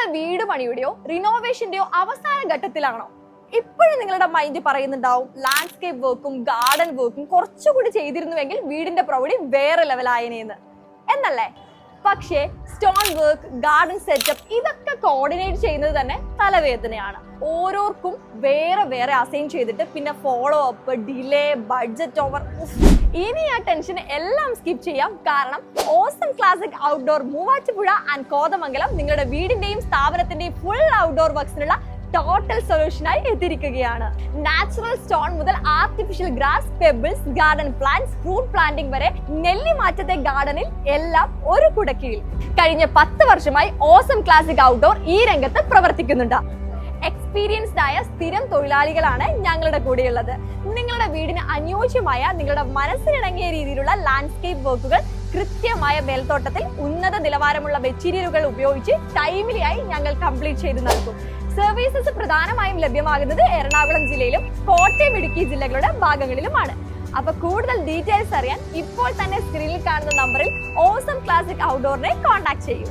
നിങ്ങൾ വീട് പണിയുടെയോ റിനോവേഷന്റെയോ അവസാന ഘട്ടത്തിലാണോ? ഇപ്പോഴും നിങ്ങളുടെ മൈൻഡ് പറയുന്നുണ്ടാവും ലാൻഡ്സ്കേപ്പ് വർക്കും ഗാർഡൻ വർക്കും കുറച്ചുകൂടി ചെയ്തിരുന്നുവെങ്കിൽ വീടിന്റെ പ്രൗഢി വേറെ ലെവലായേനെന്ന് എന്നല്ലേ? പക്ഷേ സ്റ്റോൺ വർക്ക്, ഗാർഡൻ സെറ്റപ്പ് ഇതൊക്കെ കോർഡിനേറ്റ് ചെയ്യുന്നത് തന്നെ തലവേദനയാണ്. ഓരോർക്കും വേറെ വേറെ അസൈൻ ചെയ്തിട്ട് പിന്നെ follow up, delay, budget over. ഇനി ആ ടെൻഷൻ എല്ലാം സ്കിപ്പ് ചെയ്യാം. കാരണം awesome classic outdoor Muvattupuzha and Kothamangalam നിങ്ങളുടെ വീടിന്റെയും സ്ഥാപനത്തിന്റെയും ഫുൾ ഔട്ട്ഡോർ വർക്സിനുള്ള ടോട്ടൽ സൊല്യൂഷനായി എത്തിയിരിക്കുകയാണ്. നാച്ചുറൽ സ്റ്റോൺ മുതൽ artificial grass, pebbles, garden plants, fruit planting വരെ നെല്ലിമാറ്റത്തെ ഗാർഡനിൽ എല്ലാം ഒരു കുടക്കീഴിൽ. കഴിഞ്ഞ 10 വർഷമായി ഓസം ക്ലാസിക് ഔട്ട്ഡോർ ഈ രംഗത്ത് പ്രവർത്തിക്കുന്നുണ്ട്. എക്സ്പീരിയൻസ്ഡ് ആയ സ്ഥിരം തൊഴിലാളികളാണ് ഞങ്ങളുടെ കൂടെയുള്ളത്. നിങ്ങളുടെ വീടിന് അനുയോജ്യമായ, നിങ്ങളുടെ മനസ്സിനിണങ്ങിയ രീതിയിലുള്ള ലാൻഡ്സ്കേപ്പ് വർക്കുകൾ കൃത്യമായ മേൽത്തോട്ടത്തിൽ ഉന്നത നിലവാരമുള്ള മെറ്റീരിയലുകൾ ഉപയോഗിച്ച് ടൈമിലി ആയി ഞങ്ങൾ കംപ്ലീറ്റ് ചെയ്ത് നൽകും. സർവീസസ് പ്രധാനമായും ലഭ്യമാകുന്നത് എറണാകുളം ജില്ലയിലും കോട്ടയം, ഇടുക്കി ജില്ലകളുടെ ഭാഗങ്ങളിലുമാണ്. അപ്പൊ കൂടുതൽ ഡീറ്റെയിൽസ് അറിയാൻ ഇപ്പോൾ തന്നെ സ്ക്രീനിൽ കാണുന്ന നമ്പറിൽ ഓസം ക്ലാസിക് ഔട്ട്ഡോറിനെ കോൺടാക്ട് ചെയ്യൂ.